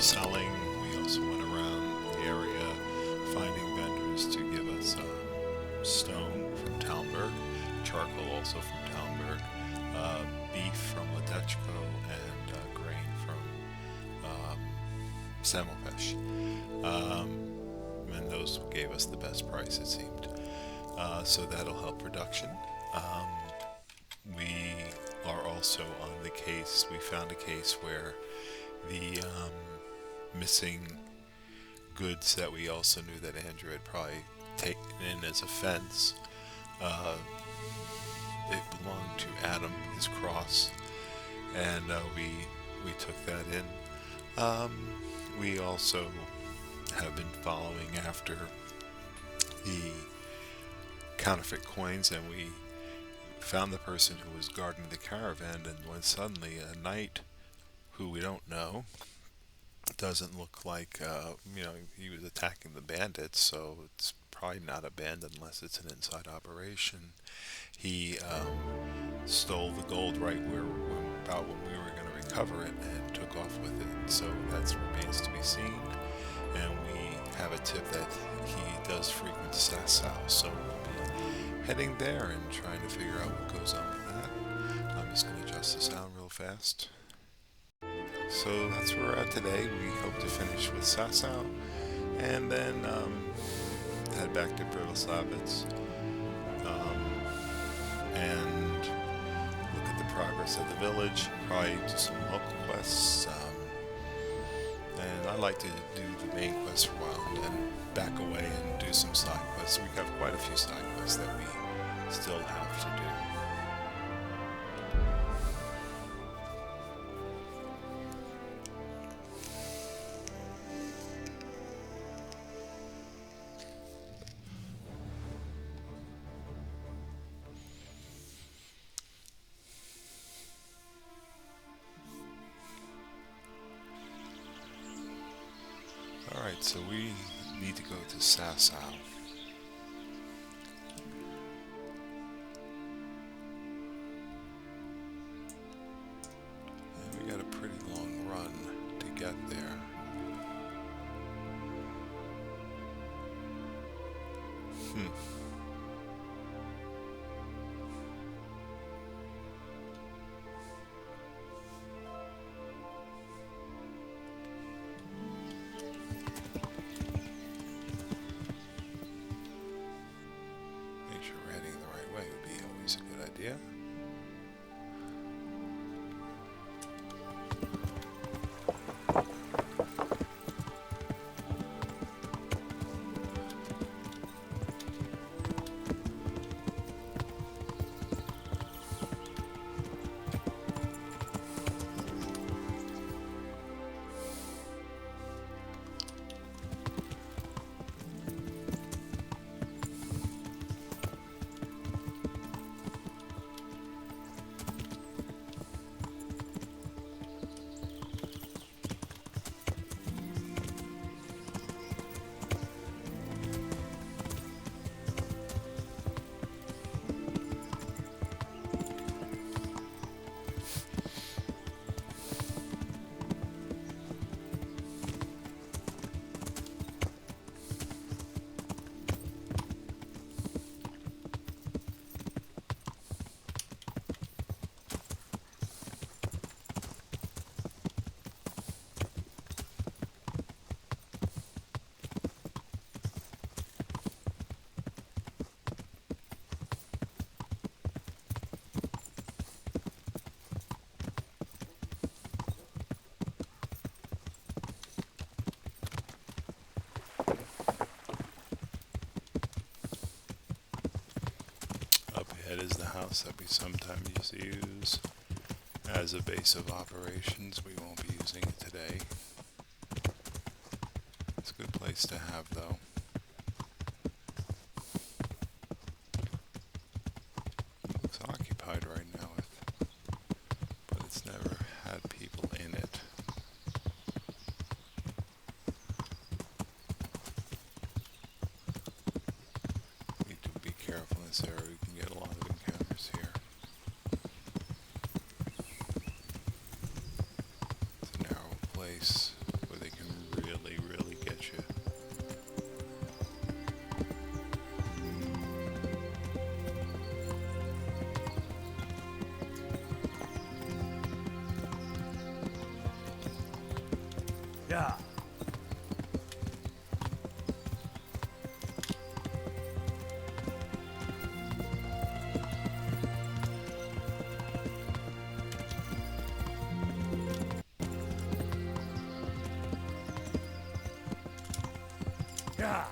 selling. We also went around the area finding vendors to give us stone from Talmberg, charcoal also from Talmberg, beef from Ledechko, and grain from Samopesh. And those gave us the best price, it seemed. So that'll help production. We are also on the case. We found a case where the missing goods that we also knew that Andrew had probably taken in as a fence. It belonged to Adam, his cross, and we took that in. We also have been following after the counterfeit coins, and we found the person who was guarding the caravan, and when suddenly a knight who we don't know, doesn't look like, he was attacking the bandits, so it's probably not a bandit unless it's an inside operation. He stole the gold right about when we were going to recover it, and took off with it. So that remains to be seen. And we have a tip that he does frequent Sasau, so we'll be heading there and trying to figure out what goes on with that. I'm just going to adjust the sound real fast. So that's where we're at today. We hope to finish with Sasau, and then head back to Berleslavitz, and look at the progress of the village, probably do some local quests, and I like to do the main quest for a while and then back away and do some side quests. We have quite a few side quests that we still have to do. Alright, so we need to go to Sasau. And we got a pretty long run to get there. Yeah. That is the house that we sometimes use as a base of operations. We won't be using it today. It's a good place to have, though. It looks occupied right now, but it's never had people in it. We need to be careful in this area. We can get a lot of encounters here. It's a narrow place where they can Yeah. Yeah.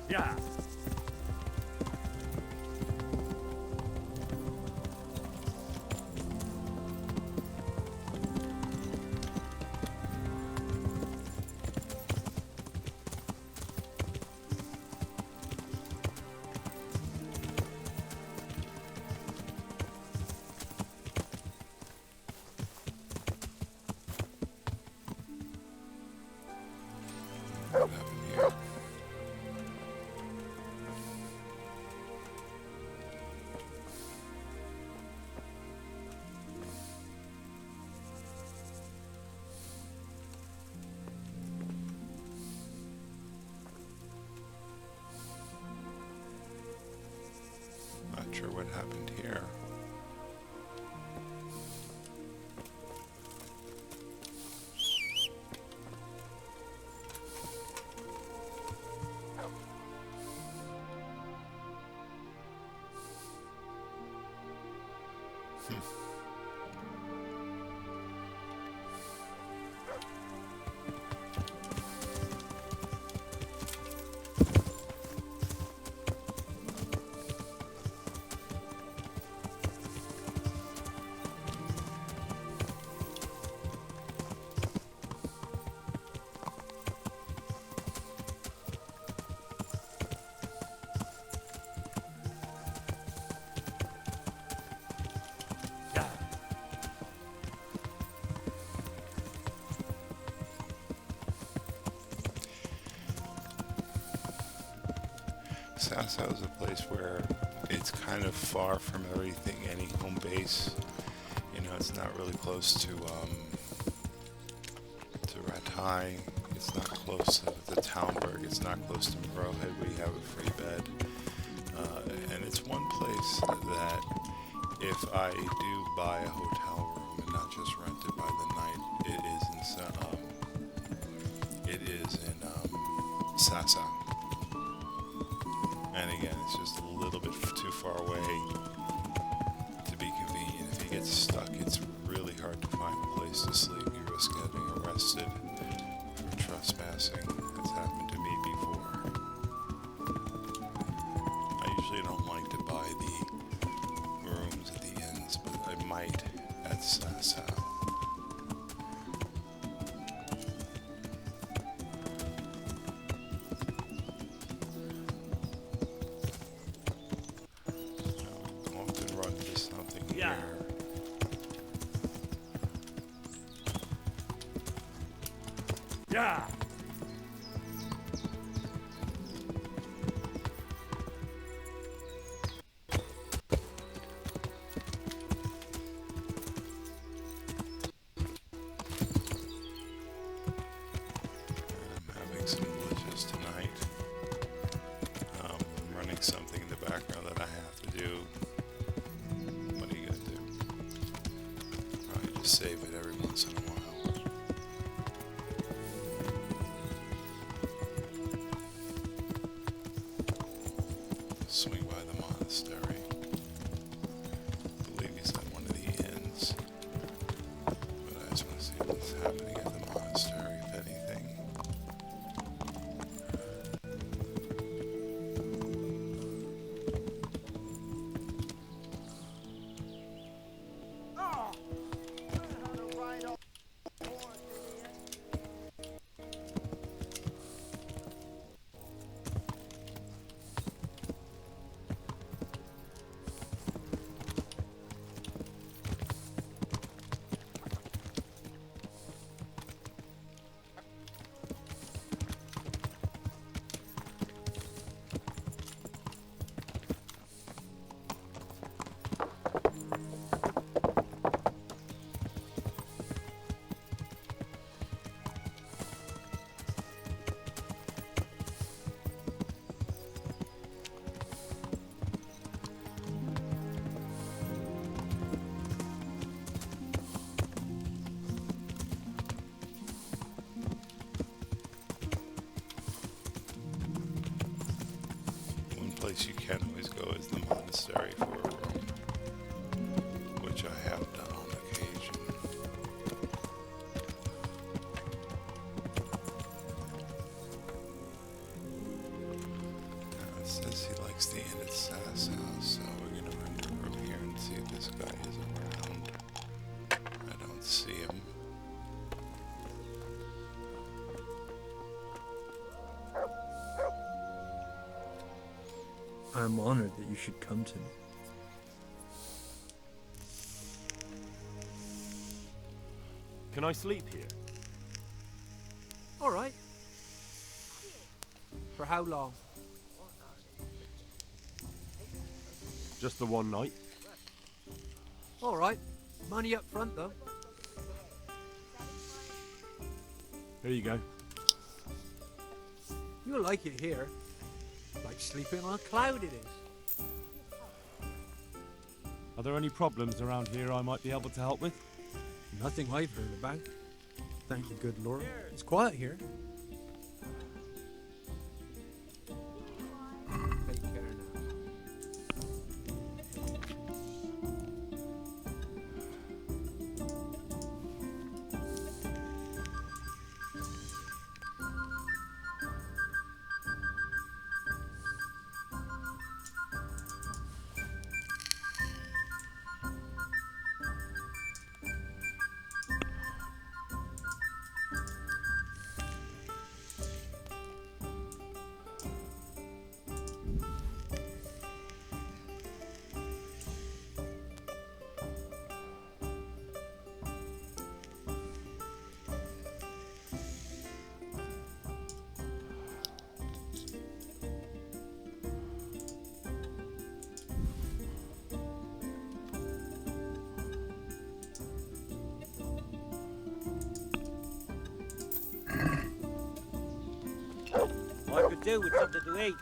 Yeah. What happened here? Not sure what happened here. Yeah. Sasau is a place where it's kind of far from everything, any home base. You know, it's not really close to Rattay. It's not close to Townburg. It's not close to Morrowhead where you have a free bed. And it's one place that if I do buy a hotel room and not just rent it by the night, it is in Sasau. And again, it's just a little bit too far away to be convenient. If you get stuck, it's really hard to find a place to sleep. You risk getting arrested for trespassing. That's happened to me before. I usually don't like to buy the rooms at the inns, but I might at Sasau. Often run into something Yeah. here. Yeah. I'm having some glitches tonight. I'm running something in the background that I have to do. What are you gonna do? Probably just save it every once in a while. Swing by the monastery. I believe he's at one of the inns. But I just want to see what's happening at the monastery, if anything. Oh. Learn how to ride place you can always go is the monastery for a room, which I have done on occasion. Now it says he likes the inn at Sasau, so we're going to rent a room here and see if this guy is around. I don't see him. I'm honored that you should come to me. Can I sleep here? All right. For how long? Just the one night? All right. Money up front, though. Here you go. You'll like it here. Like sleeping on a cloud it is. Are there any problems around here I might be able to help with? Nothing I've heard about. Thank you, good Lord. It's quiet here. Take care now. I could do with something to eat.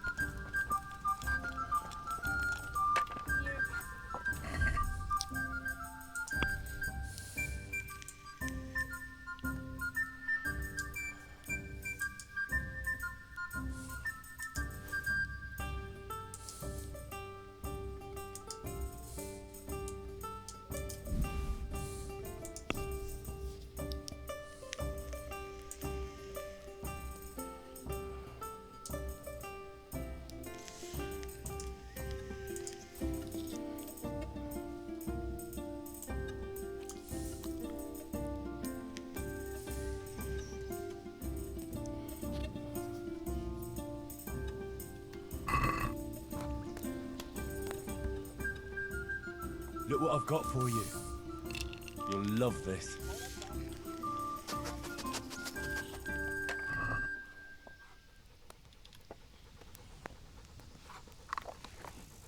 Look what I've got for you. You'll love this.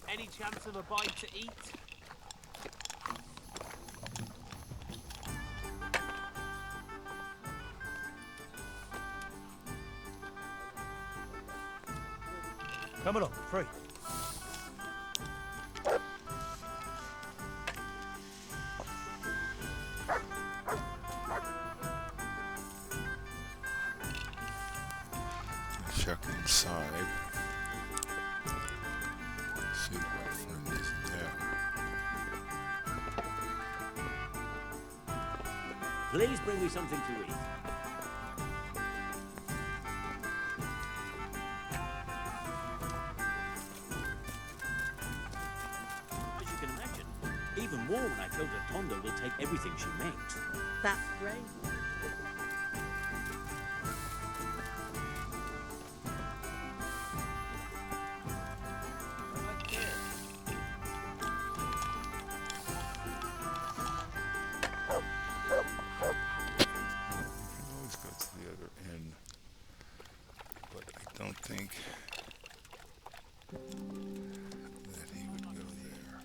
Any chance of a bite to eat? Come along, free. Check inside. See if my friend isn't there. Please bring me something to eat. As you can imagine, even more when I told her Tondo will take everything she makes. That's great. Always go to the other end, but I don't think that he would go there.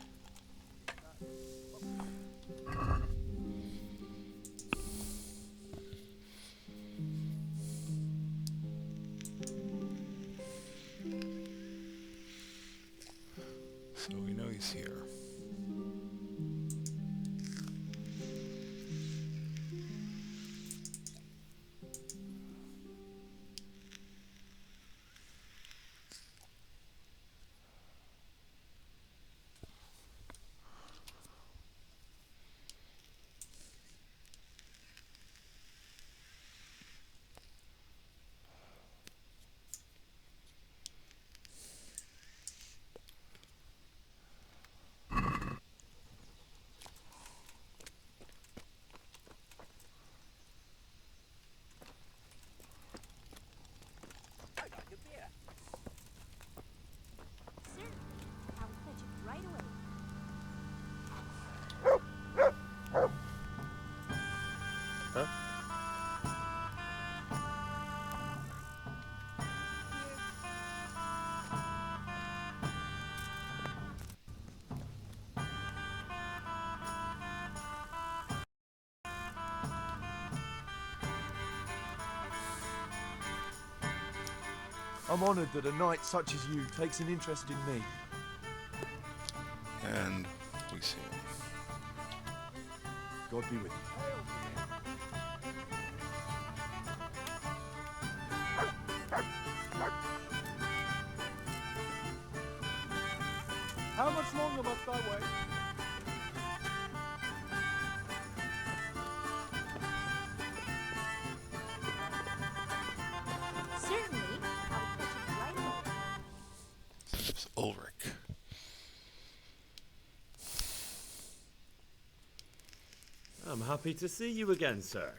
So we know he's here. I'm honoured that a knight such as you takes an interest in me. And we see him. God be with you. How much longer must I wait? Certainly. I'll catch it right away. It's Ulrich. I'm happy to see you again, sir.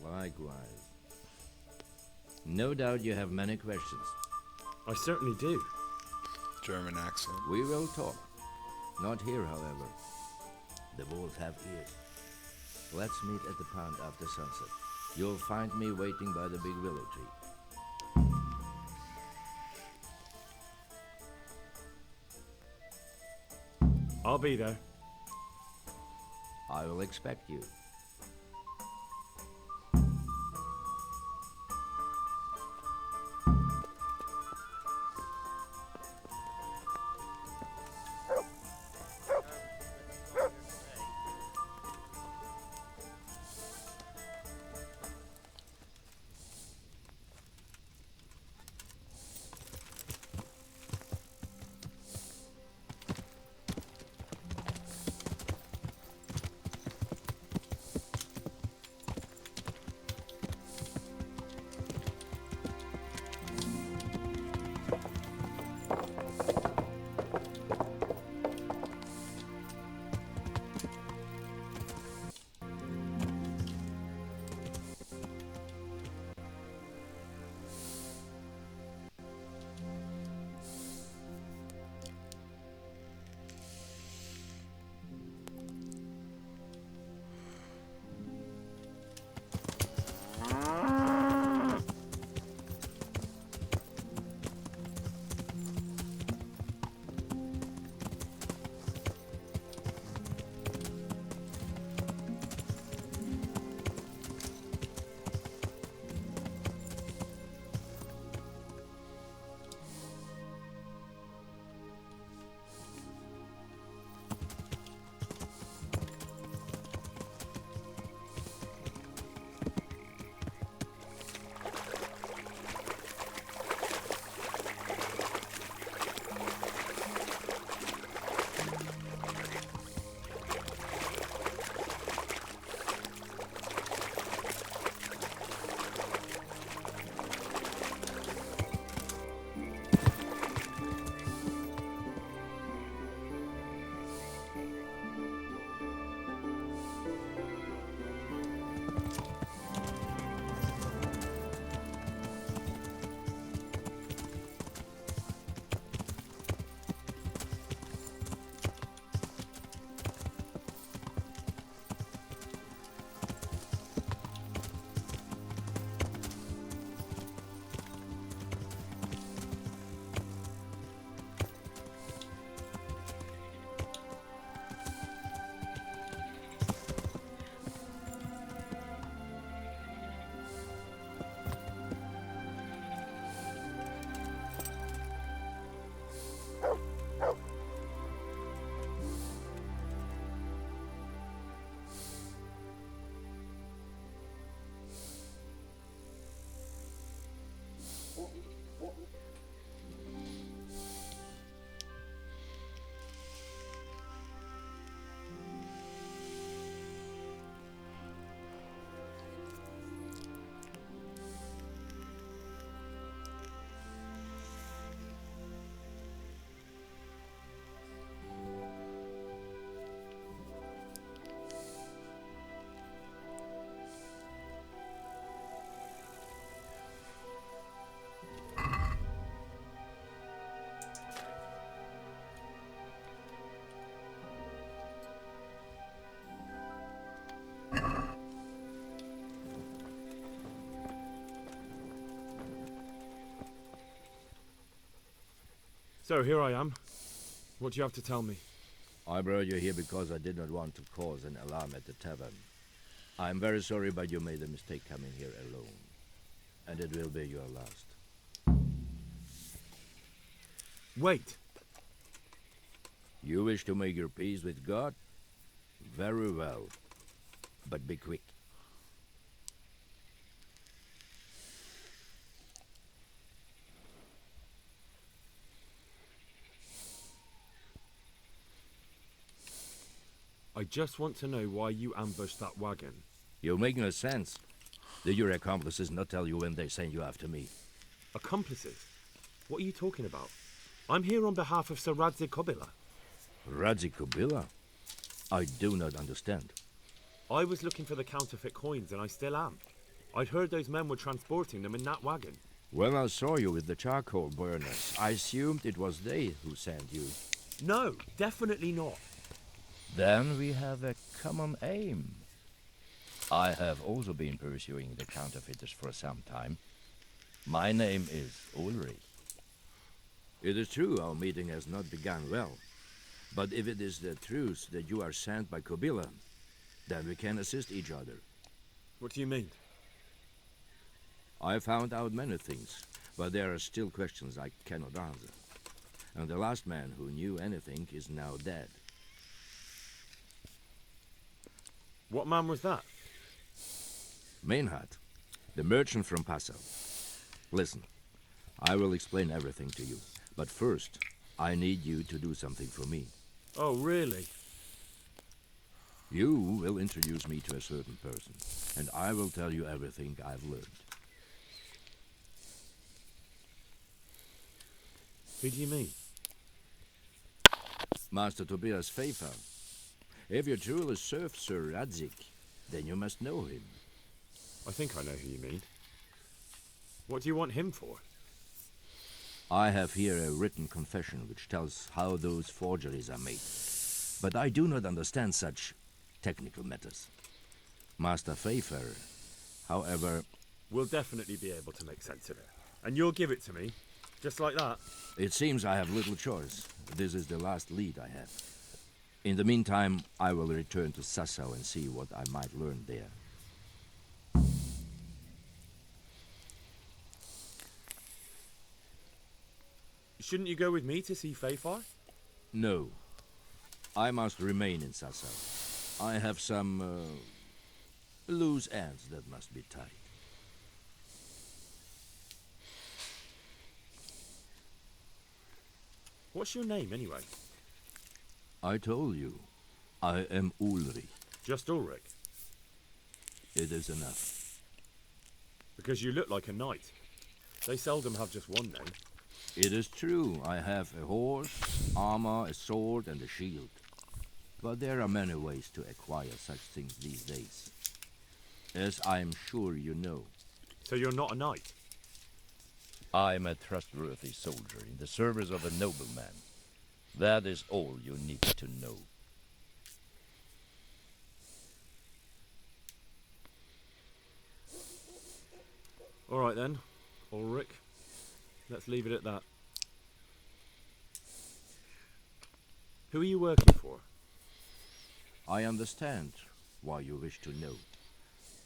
Likewise. No doubt you have many questions. I certainly do. German accent. We will talk. Not here, however. The wolves have ears. Let's meet at the pond after sunset. You'll find me waiting by the big willow tree. I'll be there. I will expect you. So here I am. What do you have to tell me? I brought you here because I did not want to cause an alarm at the tavern. I am very sorry, but you made a mistake coming here alone. And it will be your last. Wait. You wish to make your peace with God? Very well. But be quick. I just want to know why you ambushed that wagon. You make no sense. Did your accomplices not tell you when they sent you after me? Accomplices? What are you talking about? I'm here on behalf of Sir Rattay Kobila. Rattay Kobila? I do not understand. I was looking for the counterfeit coins, and I still am. I'd heard those men were transporting them in that wagon. When I saw you with the charcoal burners, I assumed it was they who sent you. No, definitely not. Then we have a common aim. I have also been pursuing the counterfeiters for some time. My name is Ulrich. It is true our meeting has not begun well. But if it is the truth that you are sent by Kobila, then we can assist each other. What do you mean? I found out many things, but there are still questions I cannot answer. And the last man who knew anything is now dead. What man was that? Meinhard, the merchant from Passau. Listen, I will explain everything to you. But first, I need you to do something for me. Oh, really? You will introduce me to a certain person, and I will tell you everything I've learned. Who do you mean? Master Tobias Pfeiffer. If you truly serve Sir Rattay, then you must know him. I think I know who you mean. What do you want him for? I have here a written confession which tells how those forgeries are made. But I do not understand such technical matters. Master Pfeiffer, however... We'll definitely be able to make sense of it. And you'll give it to me, just like that. It seems I have little choice. This is the last lead I have. In the meantime, I will return to Sasau and see what I might learn there. Shouldn't you go with me to see Pfeiffer? No. I must remain in Sasau. I have some loose ends that must be tied. What's your name, anyway? I told you, I am Ulrich. Just Ulrich? It is enough. Because you look like a knight. They seldom have just one name. It is true, I have a horse, armor, a sword, and a shield. But there are many ways to acquire such things these days. As I am sure you know. So you're not a knight? I'm a trustworthy soldier in the service of a nobleman. That is all you need to know. All right then, Ulrich. Let's leave it at that. Who are you working for? I understand why you wish to know,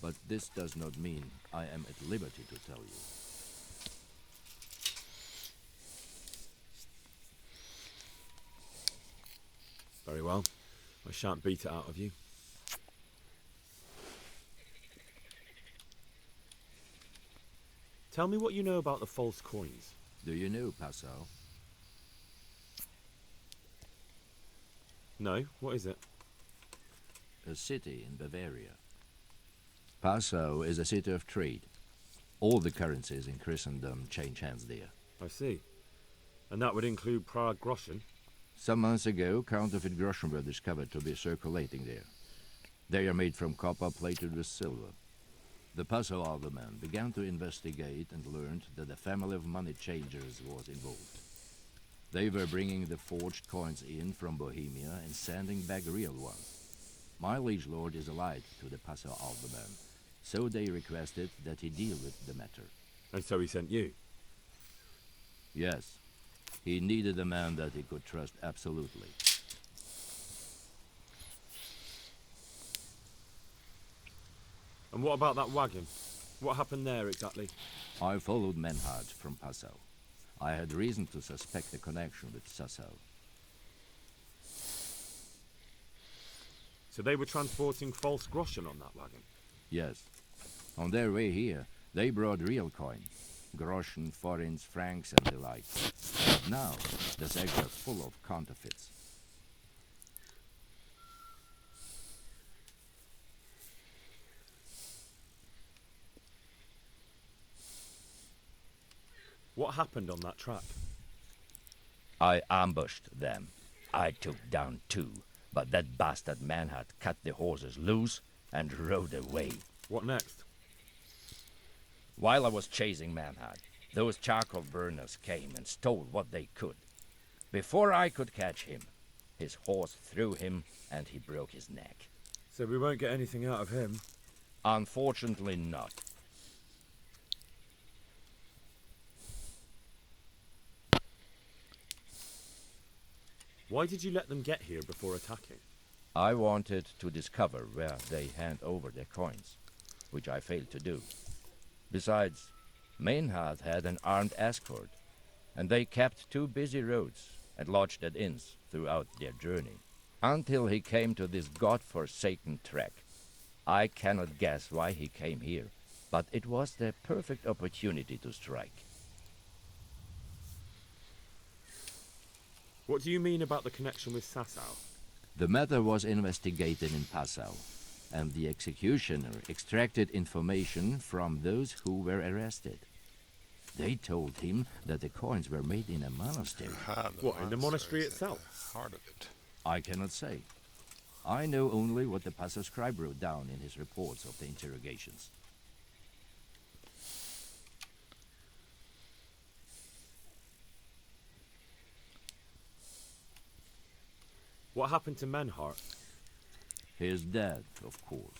but this does not mean I am at liberty to tell you. Very well. I shan't beat it out of you. Tell me what you know about the false coins. Do you know Passau? No? What is it? A city in Bavaria. Passau is a city of trade. All the currencies in Christendom change hands there. I see. And that would include Prague groschen? Some months ago, counterfeit groschen were discovered to be circulating there. They are made from copper plated with silver. The Passau alderman began to investigate and learned that a family of money changers was involved. They were bringing the forged coins in from Bohemia and sending back real ones. My liege lord is allied to the Passau alderman, so they requested that he deal with the matter. And so he sent you? Yes, he needed a man that he could trust absolutely. And what about that wagon? What happened there exactly? I followed Meinhard from Passau. I had reason to suspect a connection with Sasau. So they were transporting false groschen on that wagon? Yes. On their way here, they brought real coin. Groschen, forints, francs, and the like. But now, the sacks are full of counterfeits. What happened on that track? I ambushed them. I took down 2, but that bastard Manhart cut the horses loose and rode away. What next? While I was chasing Manhart, those charcoal burners came and stole what they could. Before I could catch him, his horse threw him and he broke his neck. So we won't get anything out of him? Unfortunately not. Why did you let them get here before attacking? I wanted to discover where they hand over their coins, which I failed to do. Besides, Maynard had an armed escort, and they kept 2 busy roads and lodged at inns throughout their journey, until he came to this god-forsaken trek. I cannot guess why he came here, but it was the perfect opportunity to strike. What do you mean about the connection with Sasau? The matter was investigated in Passau, and the executioner extracted information from those who were arrested. They told him that the coins were made in a monastery. What, in the monastery is at itself? the heart of it. I cannot say. I know only what the Passau scribe wrote down in his reports of the interrogations. What happened to Menhart? He is dead, of course.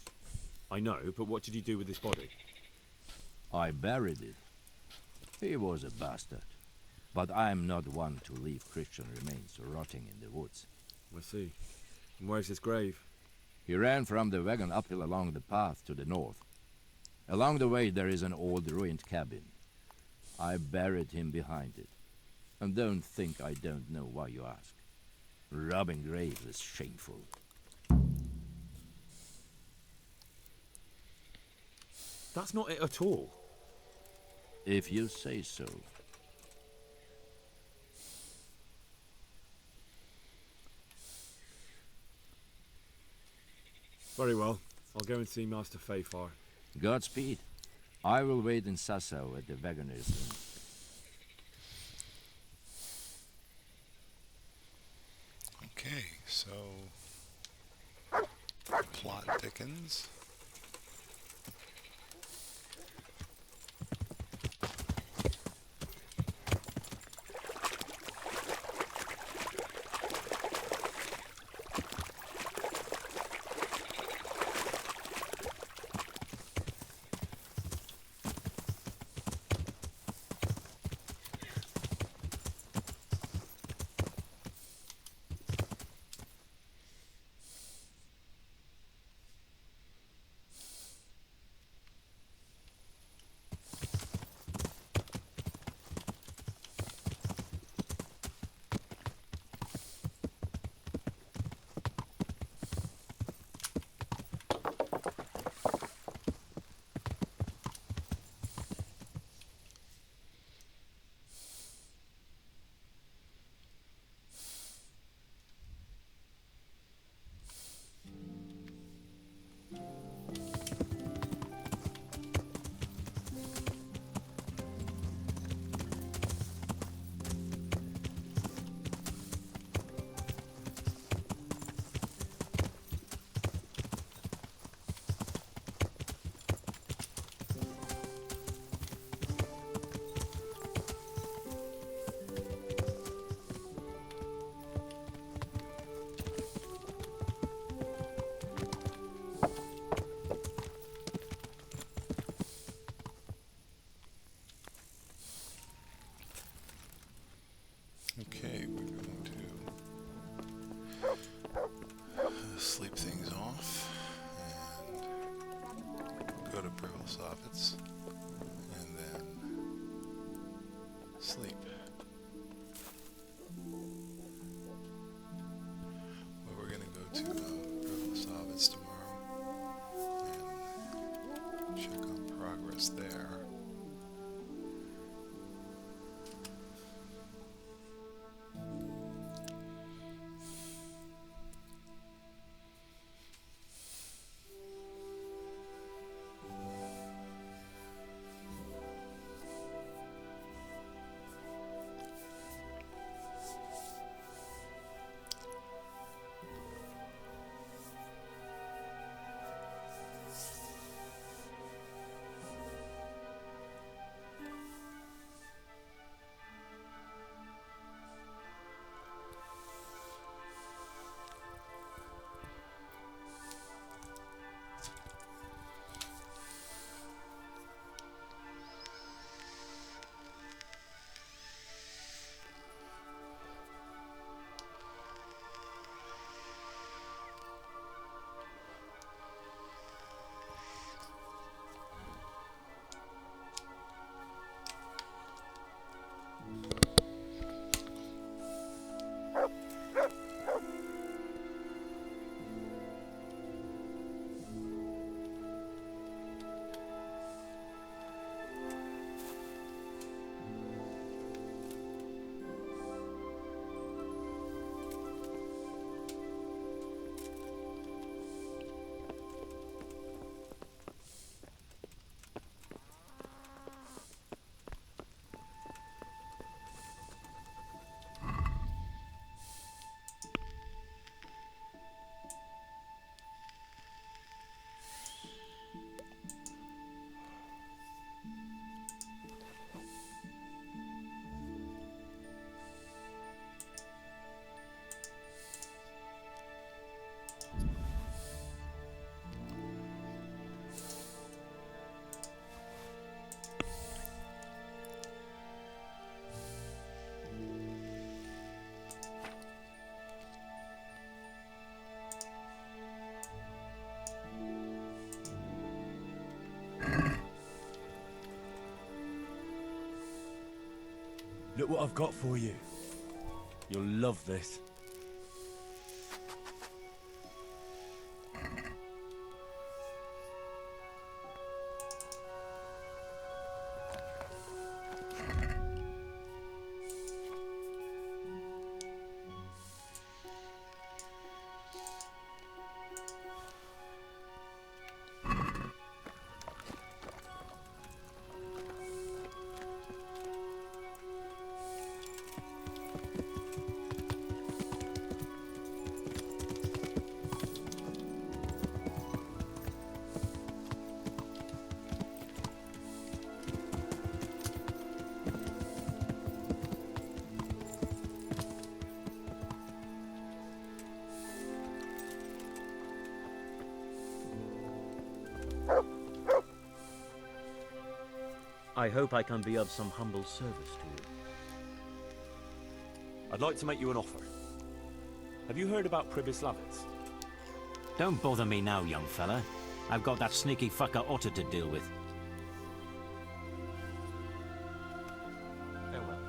I know, but what did you do with his body? I buried it. He was a bastard. But I am not one to leave Christian remains rotting in the woods. I see. And where's his grave? He ran from the wagon uphill along the path to the north. Along the way there is an old ruined cabin. I buried him behind it. And don't think I don't know why you ask. Robbing graves is shameful. That's not it at all. If you say so. Very well. I'll go and see Master Fayfar. Godspeed. I will wait in Sasau at the Wagoner's Inn. Okay, so plot thickens. progress there. Look what I've got for you. You'll love this. I hope I can be of some humble service to you. I'd like to make you an offer. Have you heard about Pribyslavitz? Don't bother me now, young fella. I've got that sneaky fucker Otter to deal with. Farewell.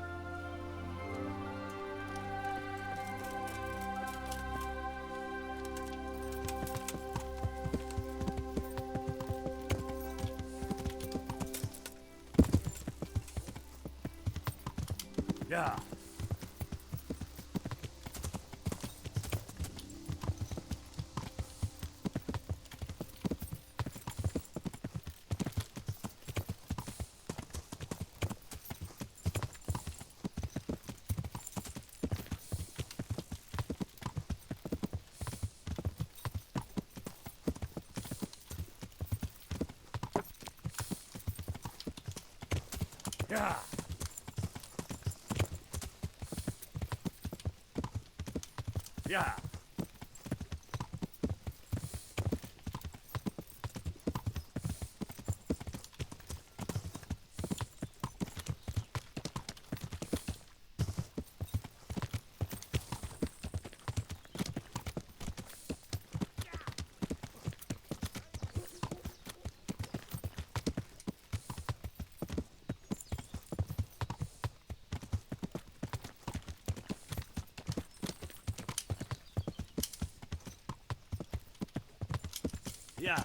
Yeah. Yeah. Yeah. Yeah.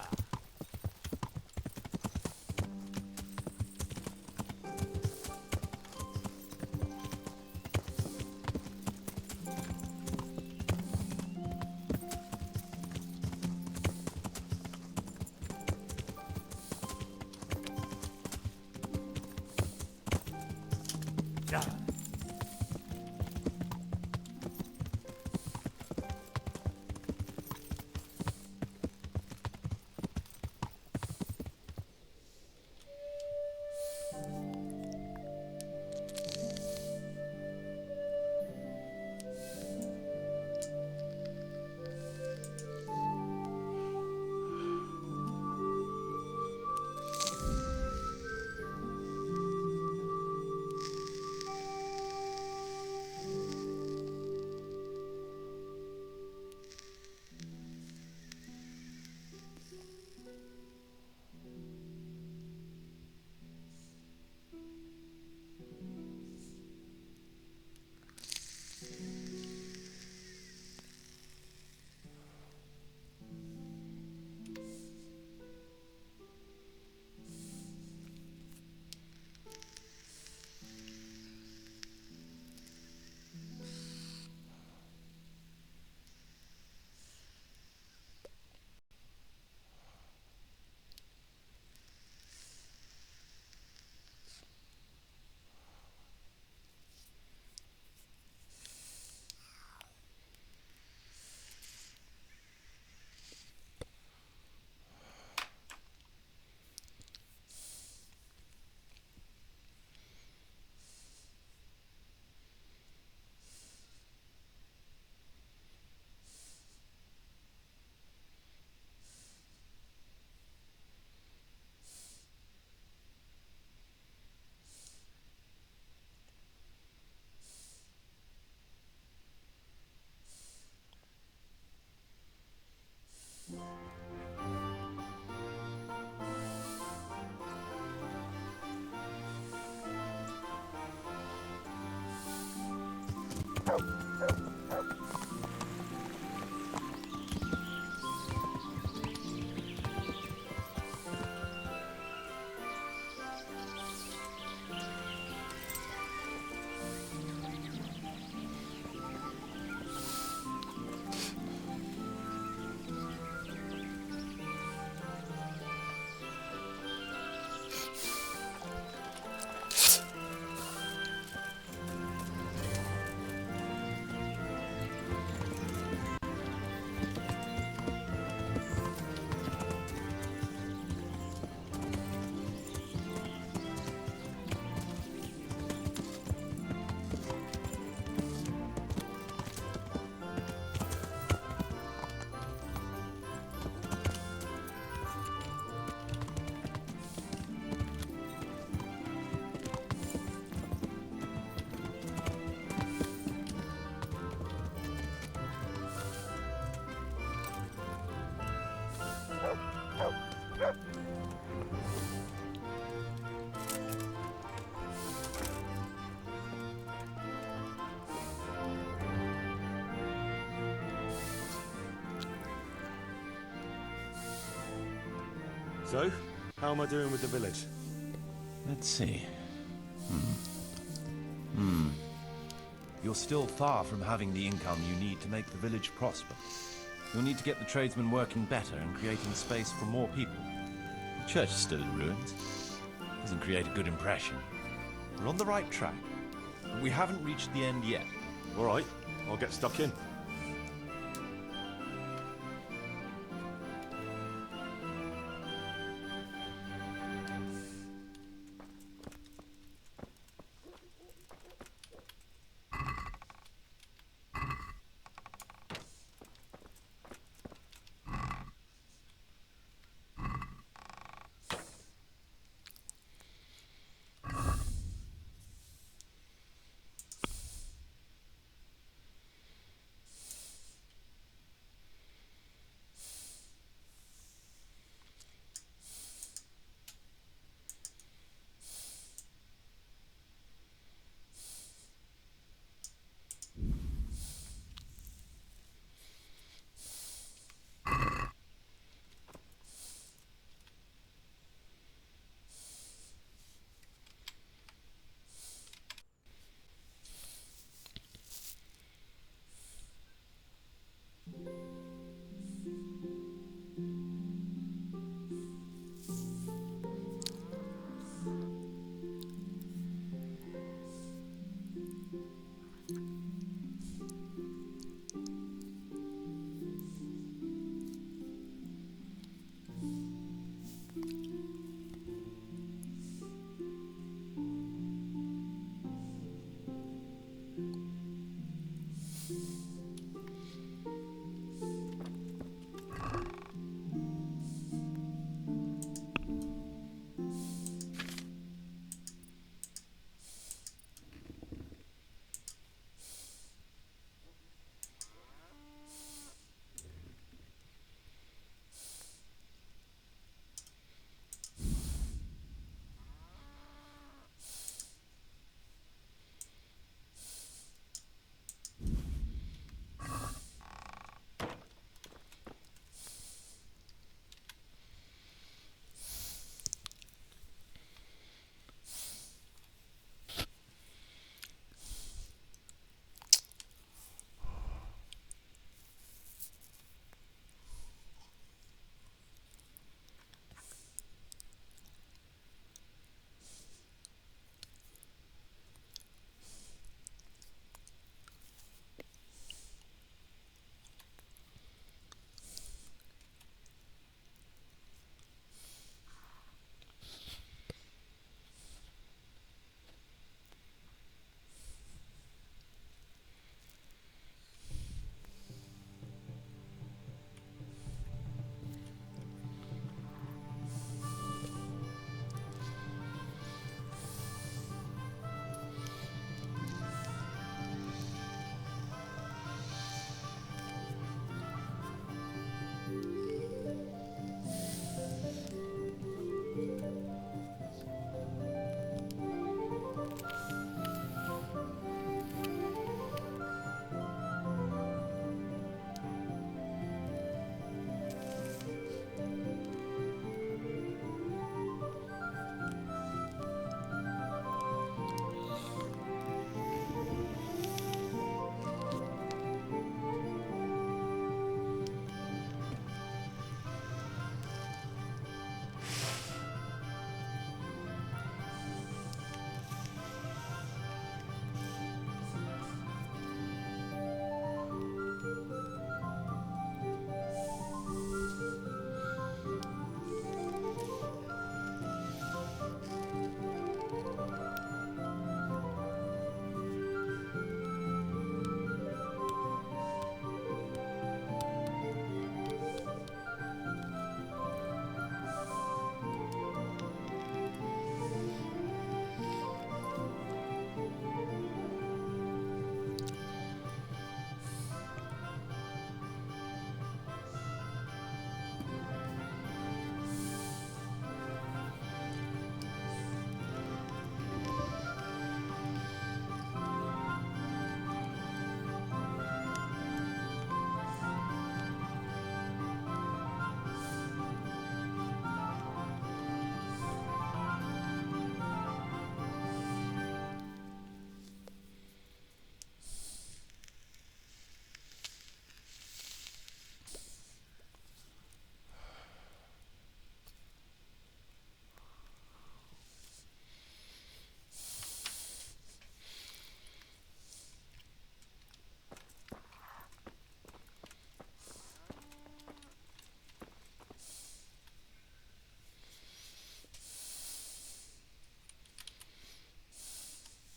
So, how am I doing with the village? Let's see. You're still far from having the income you need to make the village prosper. You'll need to get the tradesmen working better and creating space for more people. The church is still in ruins. Doesn't create a good impression. We're on the right track. But we haven't reached the end yet. All right, I'll get stuck in.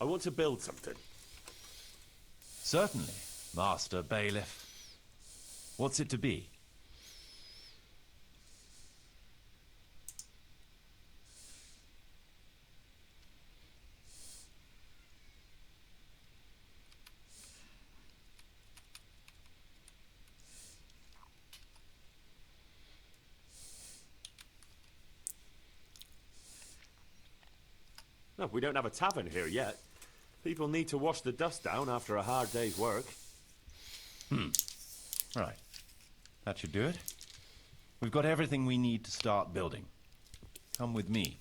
I want to build something. Certainly, Master Bailiff. What's it to be? No, we don't have a tavern here yet. People need to wash the dust down after a hard day's work. Right. That should do it. We've got everything we need to start building. Come with me.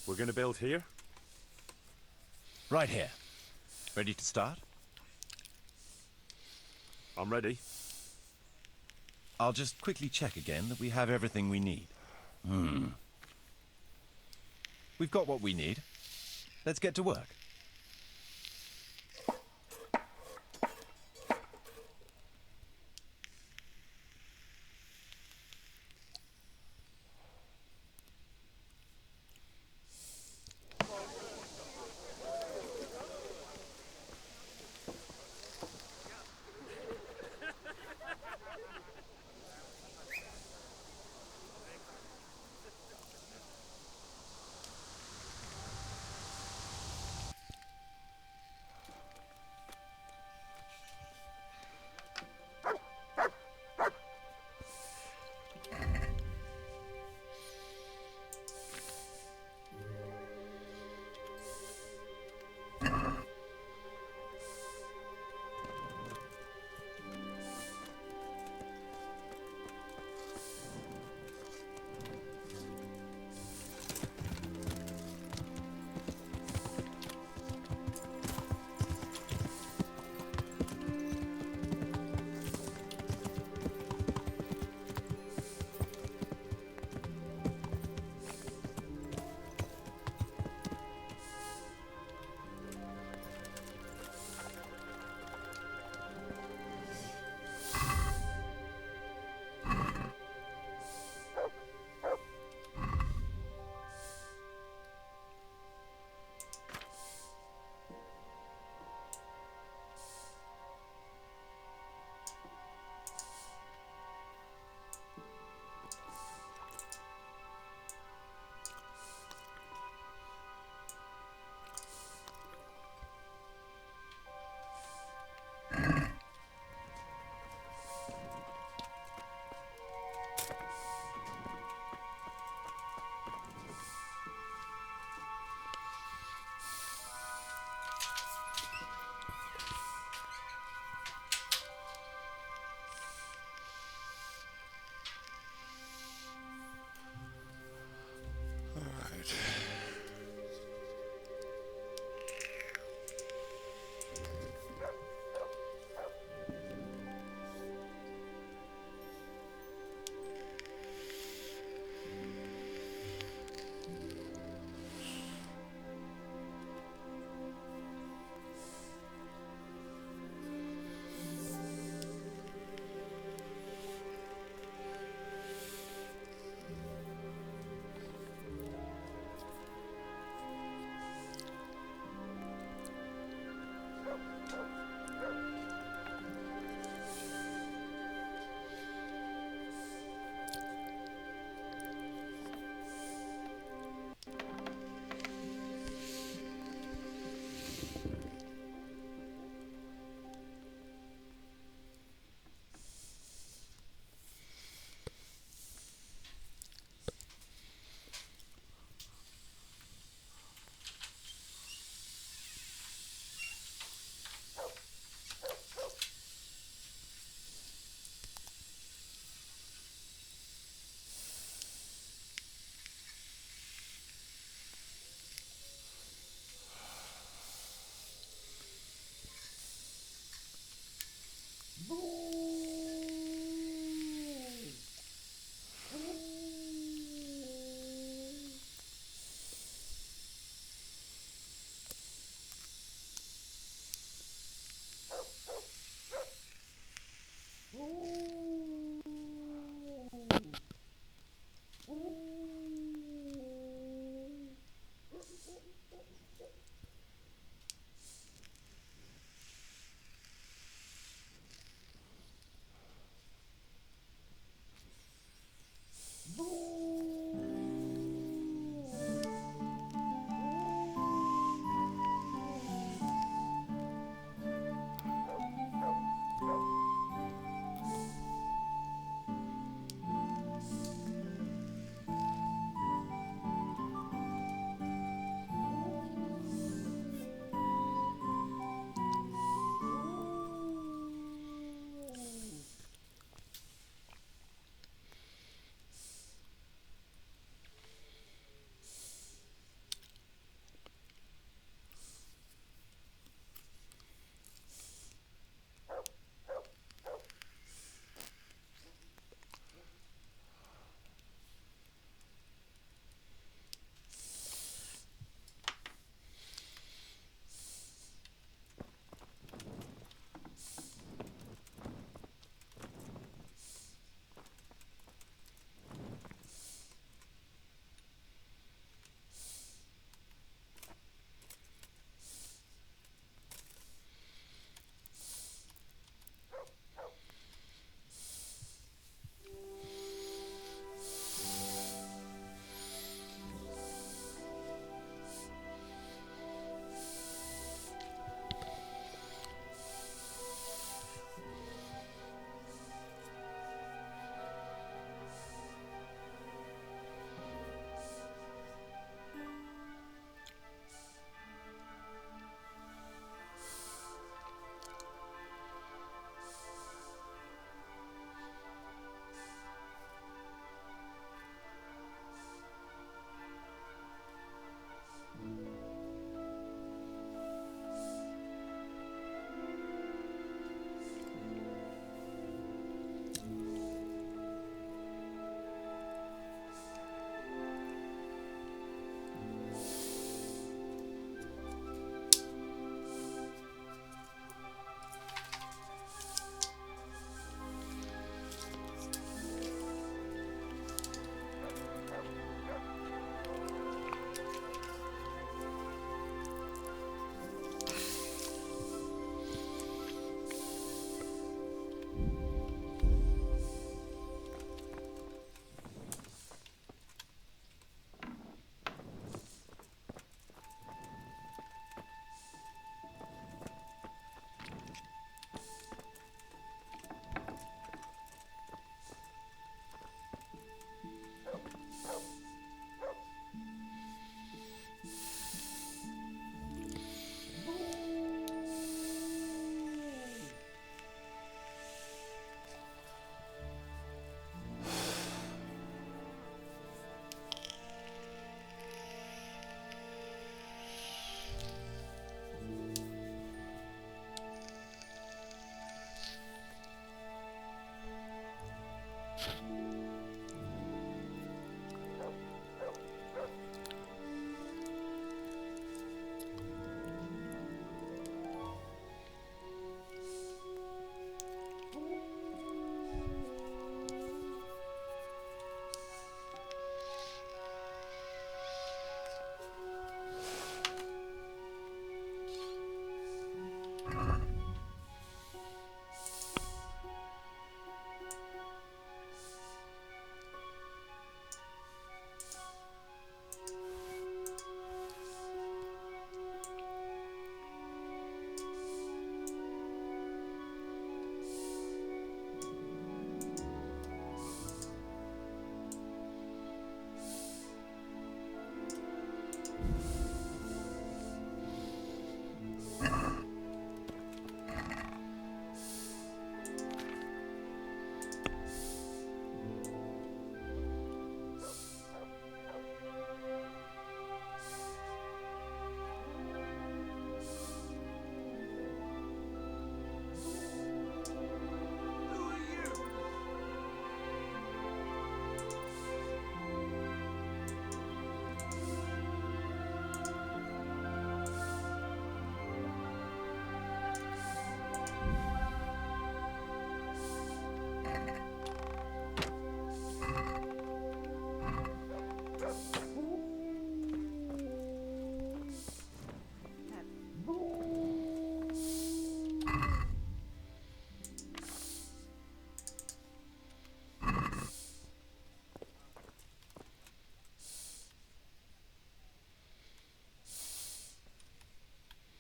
We're gonna build here? Right here. Ready to start? I'm ready. I'll just quickly check again that we have everything we need. We've got what we need. Let's get to work.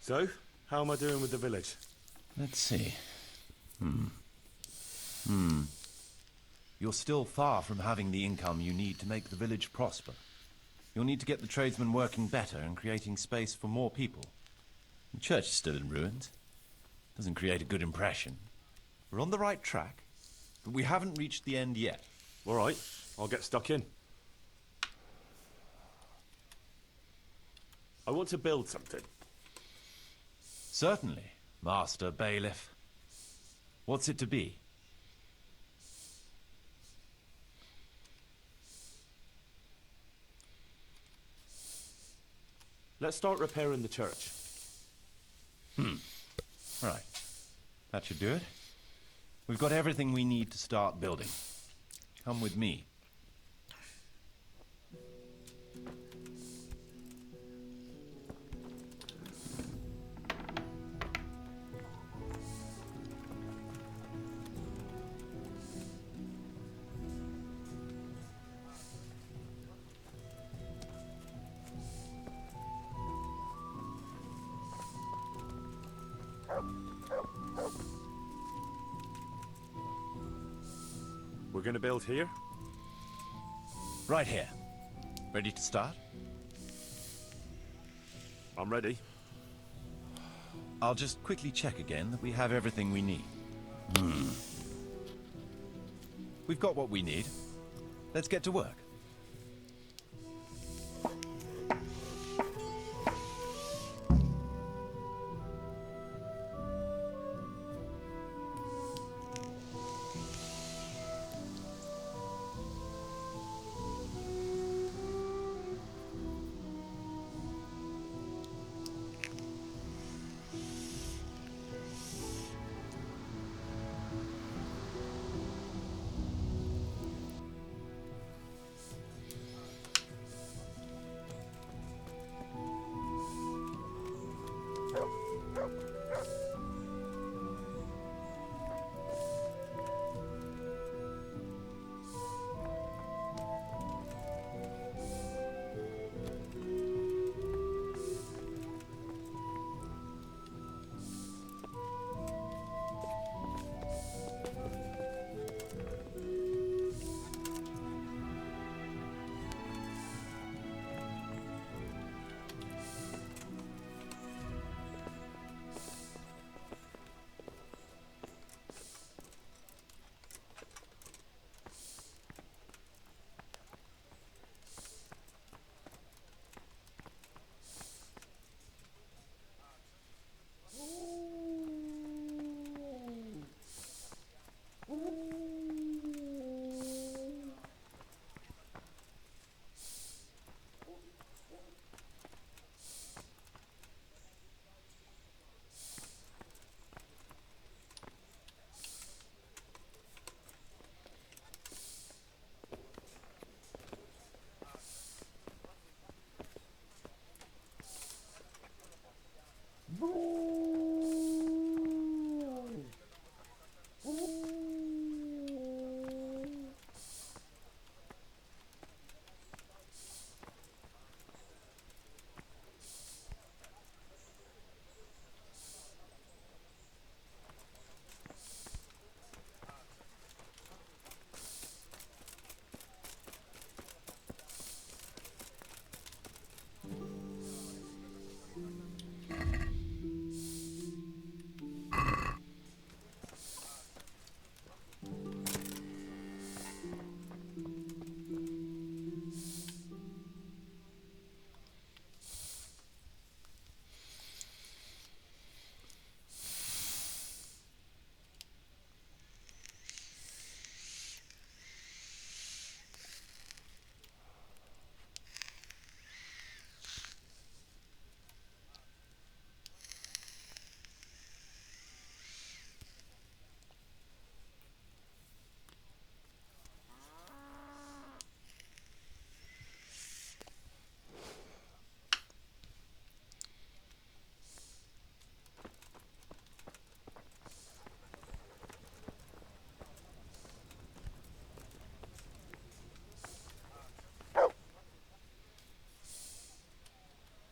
So, how am I doing with the village? Let's see. You're still far from having the income you need to make the village prosper. You'll need to get the tradesmen working better and creating space for more people. The church is still in ruins. Doesn't create a good impression. We're on the right track, but we haven't reached the end yet. All right, I'll get stuck in. I want to build something. Certainly, Master Bailiff. What's it to be? Let's start repairing the church. Right. That should do it. We've got everything we need to start building. Come with me. We're going to build here? Right here. Ready to start? I'm ready. I'll just quickly check again that we have everything we need. We've got what we need. Let's get to work.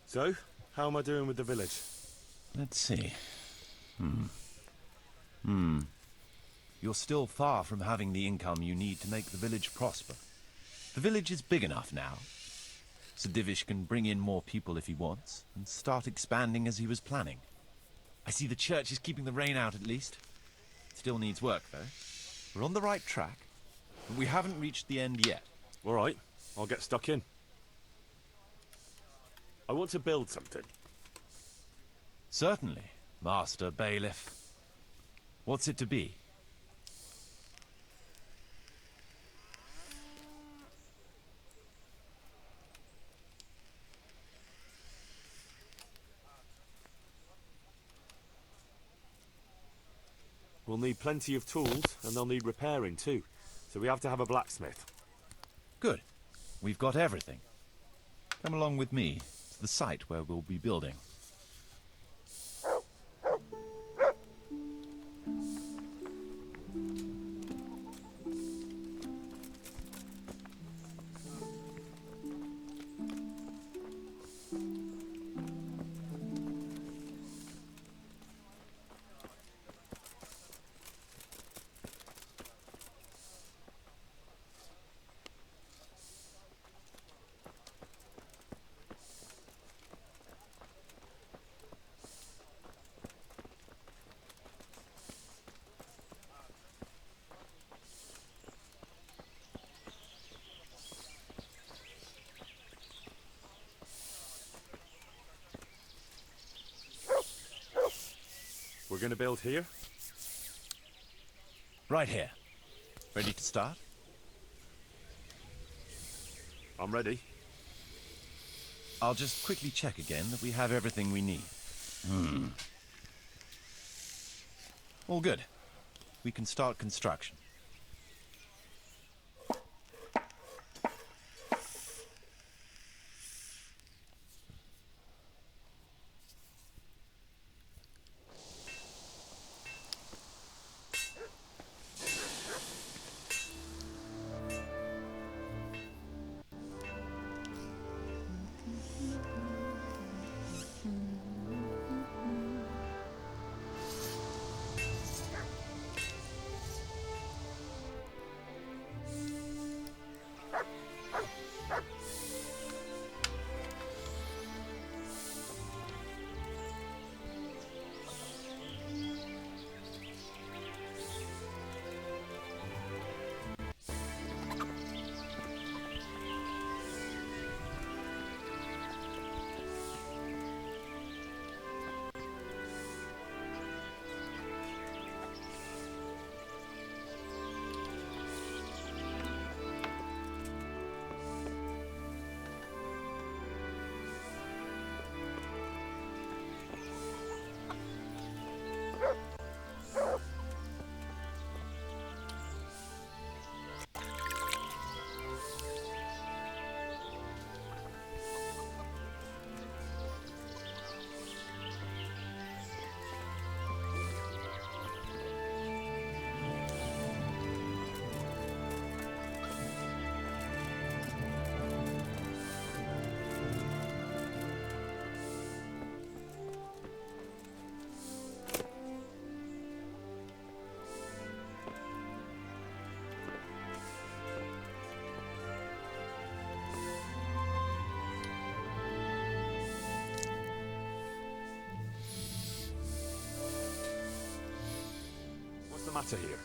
So, how am I doing with the village? Let's see. You're still far from having the income you need to make the village prosper. The village is big enough now. Sir Divish can bring in more people if he wants, and start expanding as he was planning. I see the church is keeping the rain out at least. Still needs work, though. We're on the right track, but we haven't reached the end yet. All right, I'll get stuck in. I want to build something. Certainly, Master Bailiff. What's it to be? We'll need plenty of tools, and they'll need repairing too. So we have to have a blacksmith. Good. We've got everything. Come along with me to the site where we'll be building. We're going to build here? Right here. Ready to start? I'm ready. I'll just quickly check again that we have everything we need. All good. We can start construction. What's the matter here?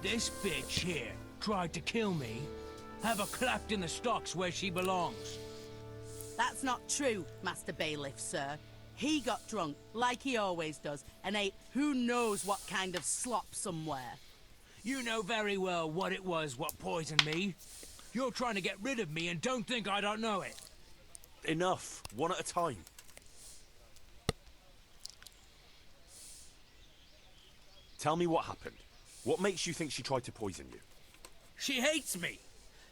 This bitch here tried to kill me. Have her clapped in the stocks where she belongs. That's not true, Master Bailiff, sir. He got drunk, like he always does, and ate who knows what kind of slop somewhere. You know very well what it was what poisoned me. You're trying to get rid of me and don't think I don't know it. Enough. One at a time. Tell me what happened. What makes you think she tried to poison you? She hates me.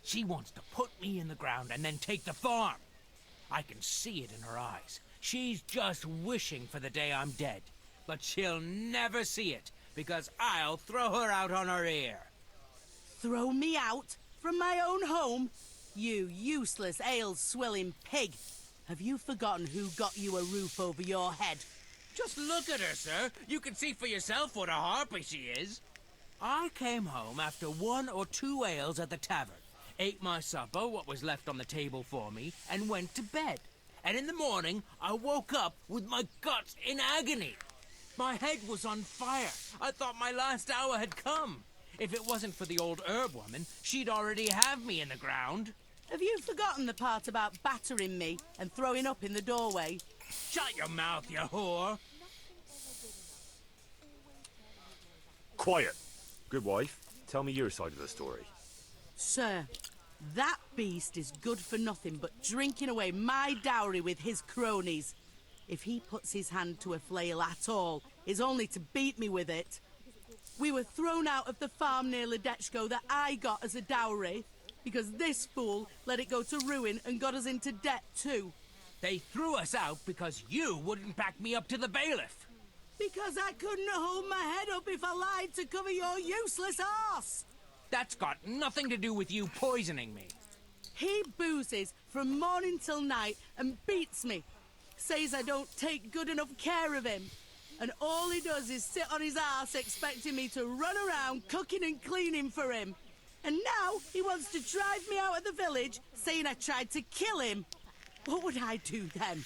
She wants to put me in the ground and then take the farm. I can see it in her eyes. She's just wishing for the day I'm dead. But she'll never see it, because I'll throw her out on her ear. Throw me out? From my own home? You useless ale-swilling pig. Have you forgotten who got you a roof over your head? Just look at her, sir. You can see for yourself what a harpy she is. I came home after 1 or 2 ales at the tavern, ate my supper, what was left on the table for me, and went to bed. And in the morning, I woke up with my guts in agony. My head was on fire. I thought my last hour had come. If it wasn't for the old herb woman, she'd already have me in the ground. Have you forgotten the part about battering me and throwing up in the doorway? Shut your mouth, you whore. Quiet. Good wife, tell me your side of the story. Sir, that beast is good for nothing but drinking away my dowry with his cronies. If he puts his hand to a flail at all, it's only to beat me with it. We were thrown out of the farm near Ledechko that I got as a dowry, because this fool let it go to ruin and got us into debt too. They threw us out because you wouldn't back me up to the bailiff. Because I couldn't hold my head up if I lied to cover your useless arse. That's got nothing to do with you poisoning me. He boozes from morning till night and beats me. Says I don't take good enough care of him. And all he does is sit on his arse expecting me to run around cooking and cleaning for him. And now he wants to drive me out of the village, saying I tried to kill him. What would I do then?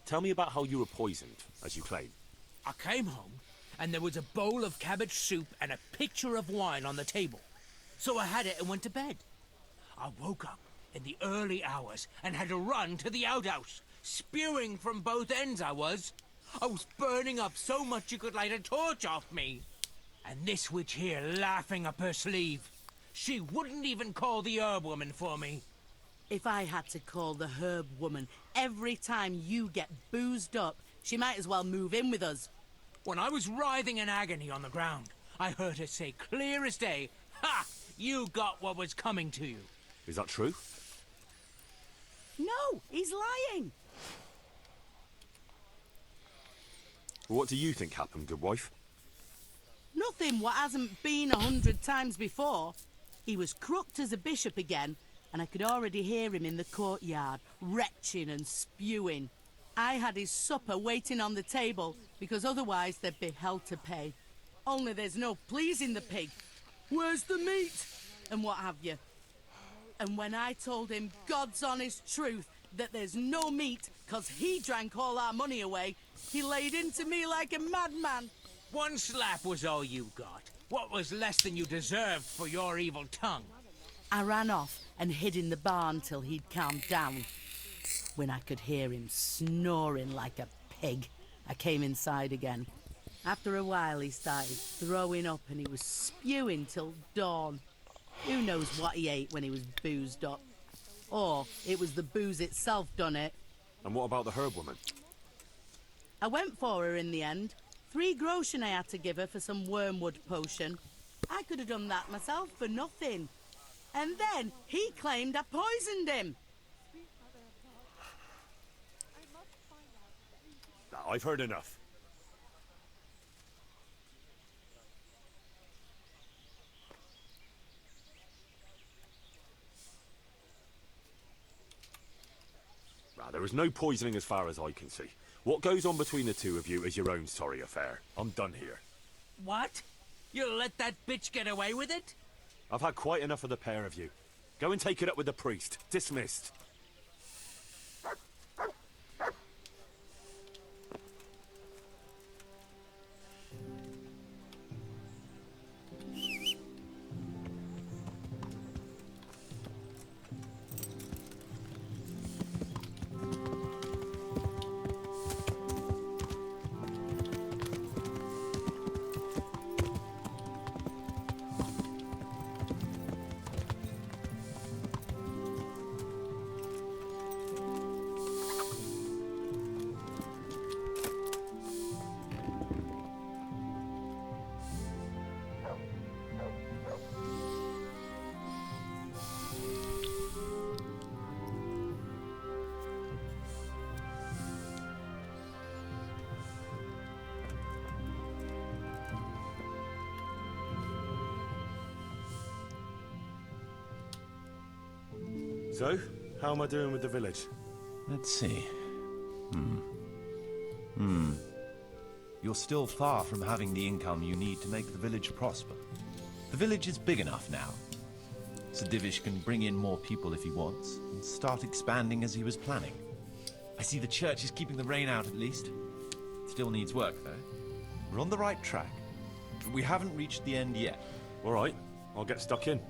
Tell me about how you were poisoned, as you claim. I came home, and there was a bowl of cabbage soup and a pitcher of wine on the table. So I had it and went to bed. I woke up in the early hours and had to run to the outhouse. Spewing from both ends I was. I was burning up so much you could light a torch off me. And this witch here laughing up her sleeve. She wouldn't even call the herb woman for me. If I had to call the herb woman every time you get boozed up, she might as well move in with us. When I was writhing in agony on the ground, I heard her say clear as day, "Ha! You got what was coming to you." Is that true? No, he's lying. What do you think happened, good wife? Nothing what hasn't been 100 times before. He was crooked as a bishop again, and I could already hear him in the courtyard, retching and spewing. I had his supper waiting on the table, because otherwise there'd be hell to pay. Only there's no pleasing the pig. Where's the meat? And what have you. And when I told him God's honest truth that there's no meat, 'cause he drank all our money away, he laid into me like a madman. One slap was all you got. What was less than you deserved for your evil tongue? I ran off and hid in the barn till he'd calmed down. When I could hear him snoring like a pig, I came inside again. After a while he started throwing up and he was spewing till dawn. Who knows what he ate when he was boozed up? Or it was the booze itself done it. And what about the herb woman? I went for her in the end. 3 groschen I had to give her for some wormwood potion. I could have done that myself for nothing. And then he claimed I poisoned him. Now, I've heard enough. There was no poisoning as far as I can see. What goes on between the two of you is your own sorry affair. I'm done here. What? You'll let that bitch get away with it? I've had quite enough of the pair of you. Go and take it up with the priest. Dismissed. So, how am I doing with the village? Let's see. You're still far from having the income you need to make the village prosper. The village is big enough now. Sir Divish can bring in more people if he wants, and start expanding as he was planning. I see the church is keeping the rain out at least. Still needs work, though. We're on the right track, but we haven't reached the end yet. All right, I'll get stuck in.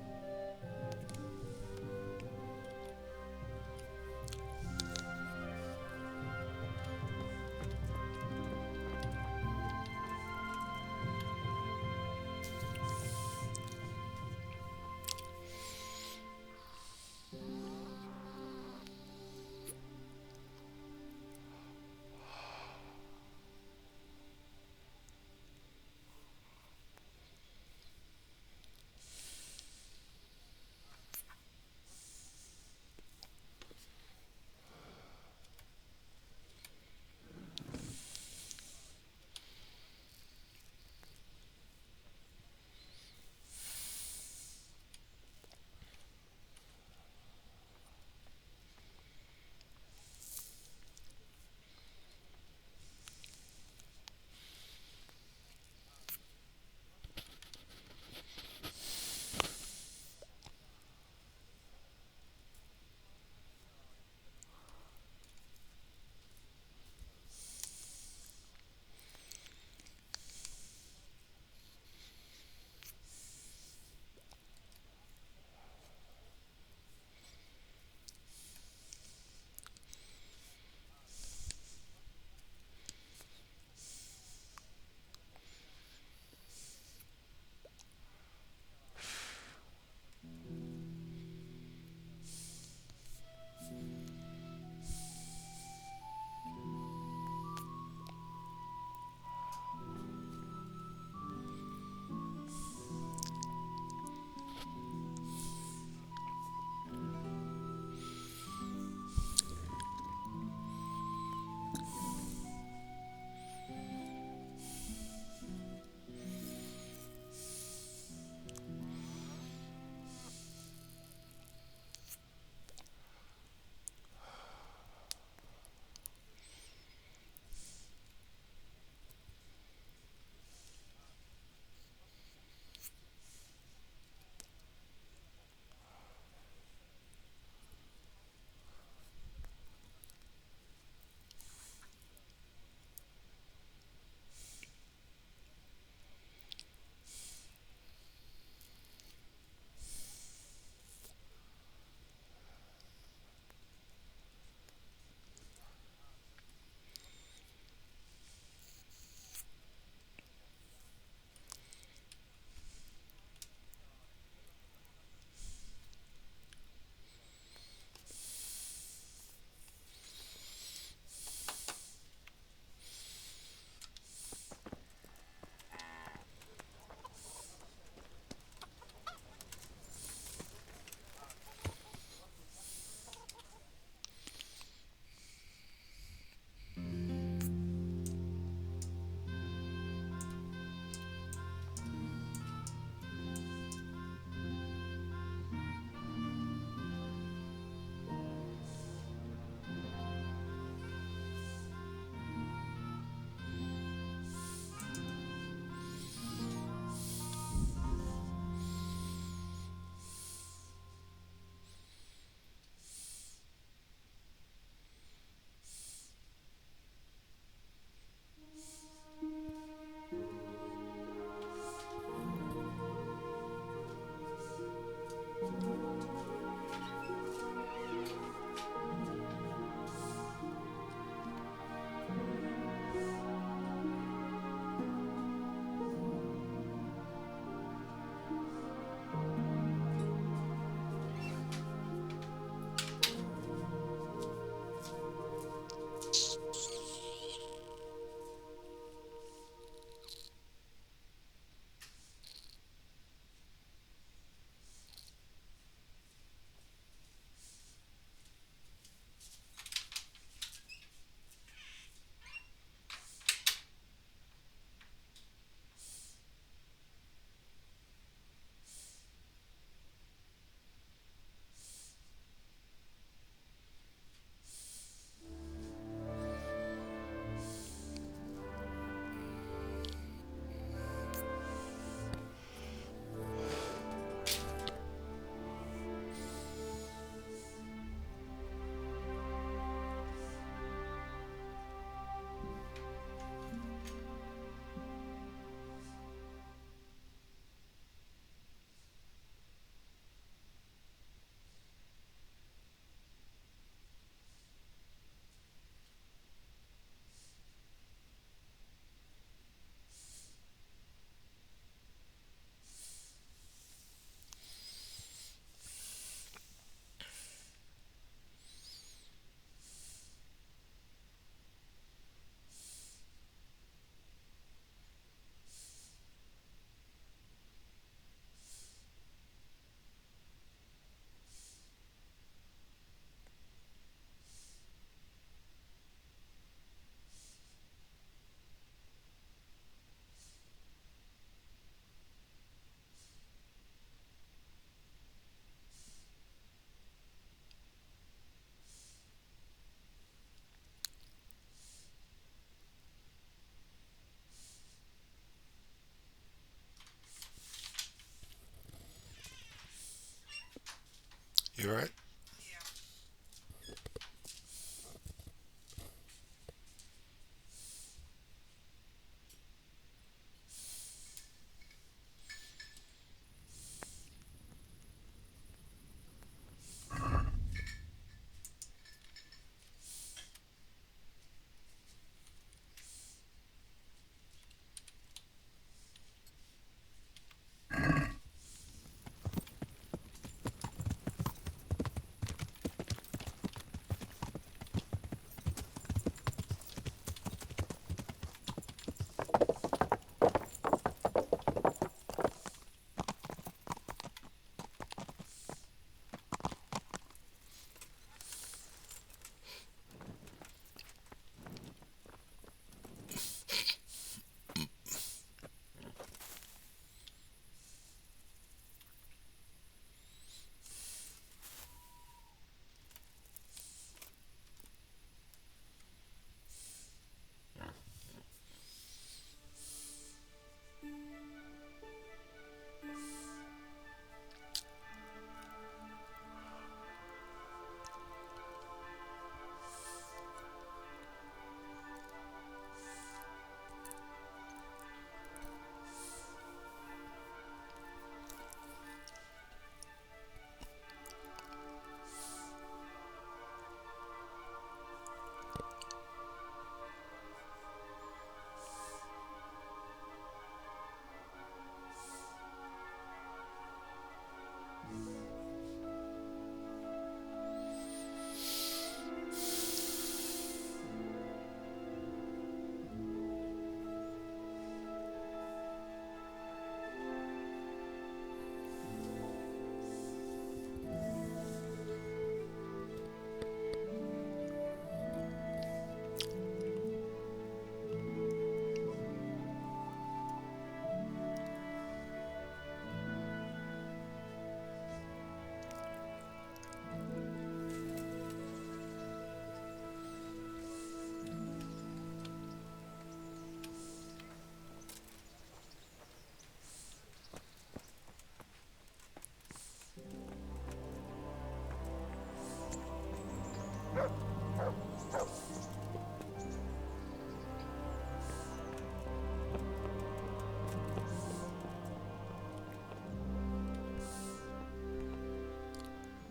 You alright?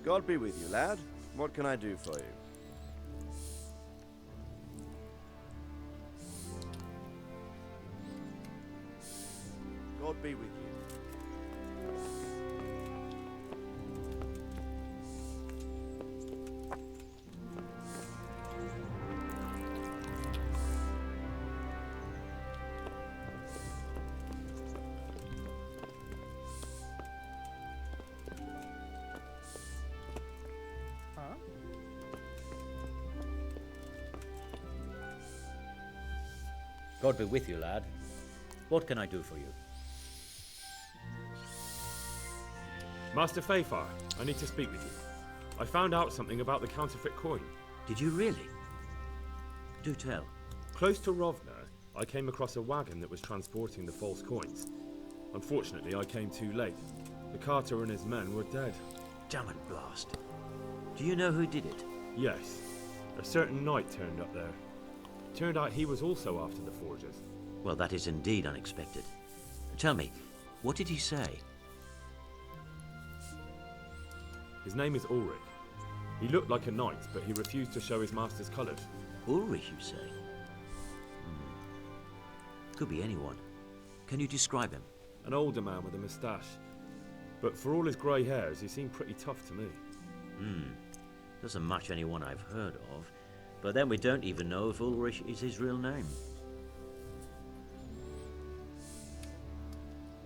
God be with you, lad. What can I do for you? God be with you. God be with you, lad. What can I do for you? Master Fayfar, I need to speak with you. I found out something about the counterfeit coin. Did you really? Do tell. Close to Rovna, I came across a wagon that was transporting the false coins. Unfortunately, I came too late. The carter and his men were dead. Damn it, blast. Do you know who did it? Yes. A certain knight turned up there. Turned out he was also after the forgers. Well, that is indeed unexpected. Tell me, what did he say? His name is Ulrich. He looked like a knight, but he refused to show his master's colours. Ulrich, you say? Could be anyone. Can you describe him? An older man with a moustache. But for all his grey hairs, he seemed pretty tough to me. Doesn't match anyone I've heard of. But then we don't even know if Ulrich is his real name.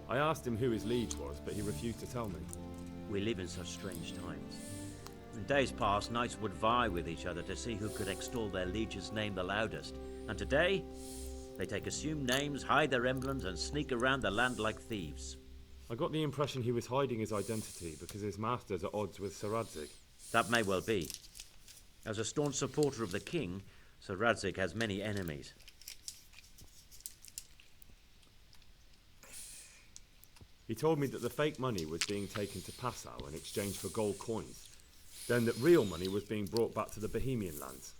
I asked him who his liege was, but he refused to tell me. We live in such strange times. In days past, knights would vie with each other to see who could extol their liege's name the loudest. And today, they take assumed names, hide their emblems, and sneak around the land like thieves. I got the impression he was hiding his identity because his master's at odds with Sir Radzig. That may well be. As a staunch supporter of the king, Sir Radzig has many enemies. He told me that the fake money was being taken to Passau in exchange for gold coins. Then that real money was being brought back to the Bohemian lands.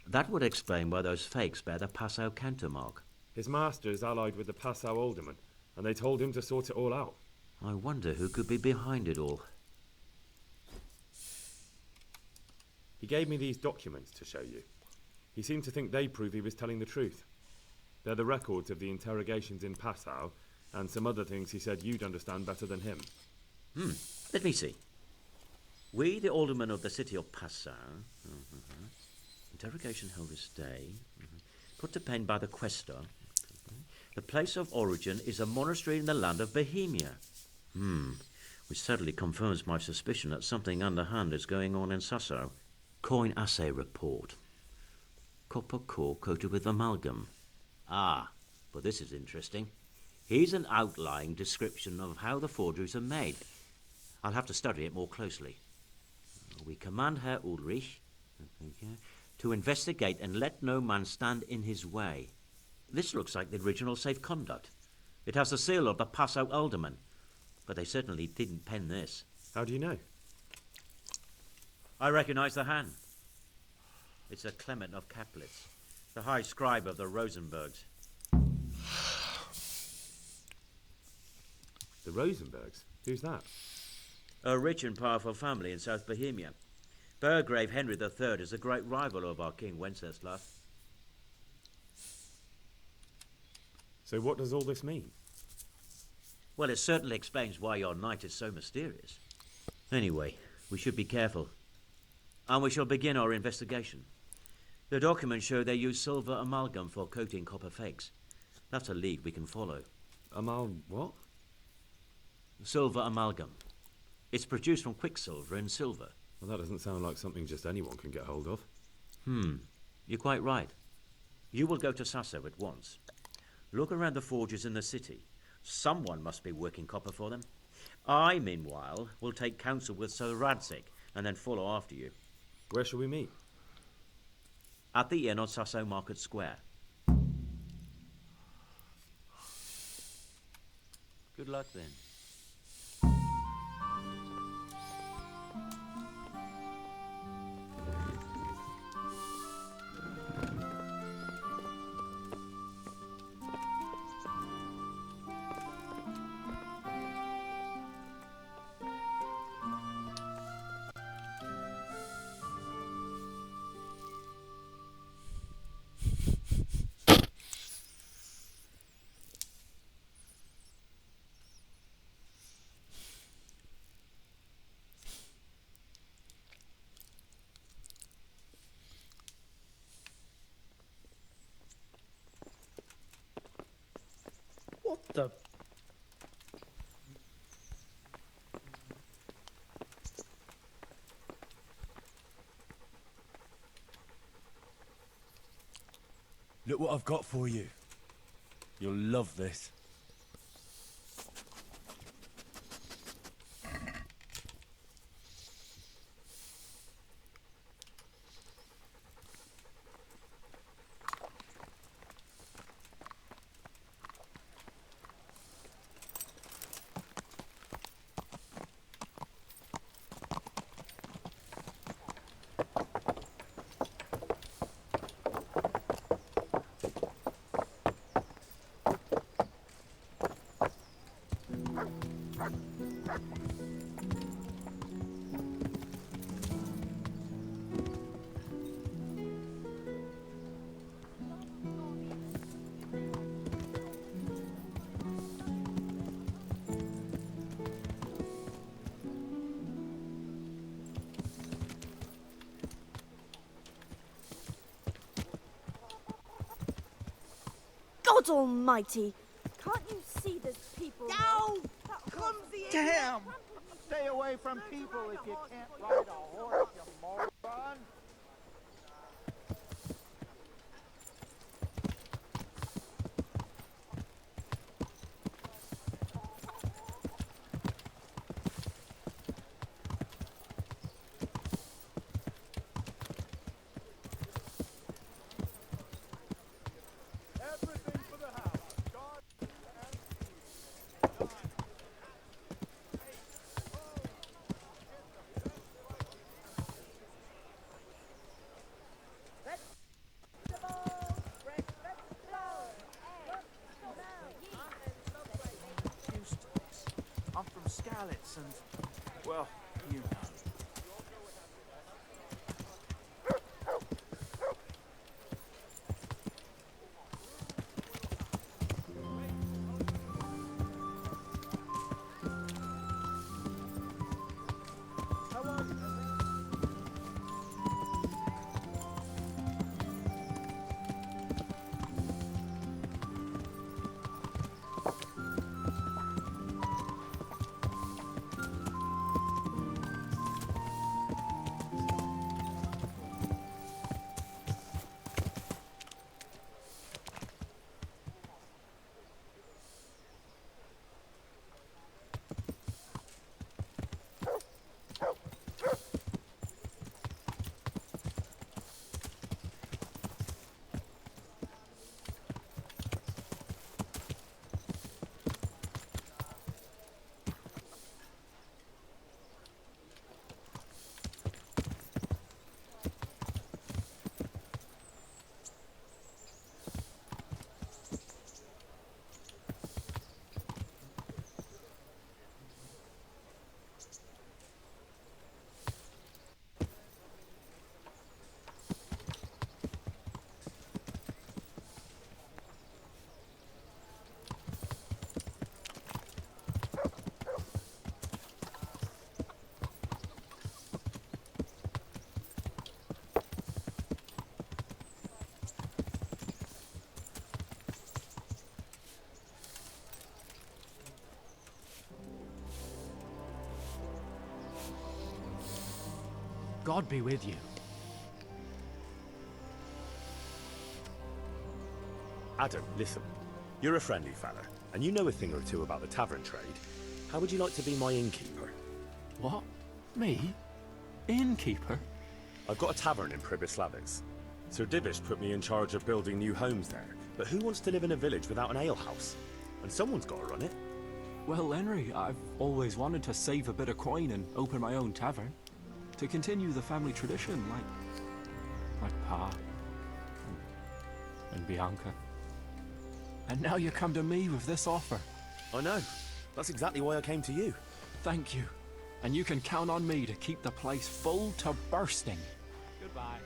That would explain why those fakes bear the Passau countermark. His master is allied with the Passau alderman, and they told him to sort it all out. I wonder who could be behind it all. He gave me these documents to show you. He seemed to think they prove he was telling the truth. They're the records of the interrogations in Passau, and some other things he said you'd understand better than him. Let me see. We, the aldermen of the city of Passau, interrogation held this day, put to pen by the questor. The place of origin is a monastery in the land of Bohemia. Which certainly confirms my suspicion that something underhand is going on in Sasau. Coin assay report. Copper core coated with amalgam. Ah, but this is interesting. Here's an outline description of how the forgeries are made. I'll have to study it more closely. We command Herr Ulrich to investigate and let no man stand in his way. This looks like the original safe conduct. It has the seal of the Passau alderman, but they certainly didn't pen this. How do you know? I recognize the hand. It's a Clement of Caplitz, the high scribe of the Rosenbergs. The Rosenbergs? Who's that? A rich and powerful family in South Bohemia. Burgrave Henry III is a great rival of our King Wenceslas. So what does all this mean? Well, it certainly explains why your knight is so mysterious. Anyway, we should be careful. And we shall begin our investigation. The documents show they use silver amalgam for coating copper fakes. That's a lead we can follow. What? Silver amalgam. It's produced from quicksilver and silver. Well, that doesn't sound like something just anyone can get hold of. You're quite right. You will go to Sasau at once. Look around the forges in the city. Someone must be working copper for them. I, meanwhile, will take counsel with Sir Rattay and then follow after you. Where shall we meet? At the inn on Sasau Market Square. Good luck then. What the? Look what I've got for you. You'll love this. God almighty! Can't you see there's people? Ow! Clumsy idiot! Damn! Stay away from people if you can't ride a horse, you moron! scallops and, well, you know. God be with you. Adam, listen. You're a friendly fella, and you know a thing or two about the tavern trade. How would you like to be my innkeeper? What? Me? Innkeeper? I've got a tavern in Pribislavis. Sir Divish put me in charge of building new homes there, but who wants to live in a village without an alehouse? And someone's got to run it. Well, Henry, I've always wanted to save a bit of coin and open my own tavern. To continue the family tradition, like Pa and Bianca. And now you come to me with this offer. I know. That's exactly why I came to you. Thank you. And you can count on me to keep the place full to bursting. Goodbye.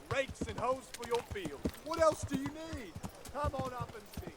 Rakes and hoes for your field. What else do you need? Come on up and see.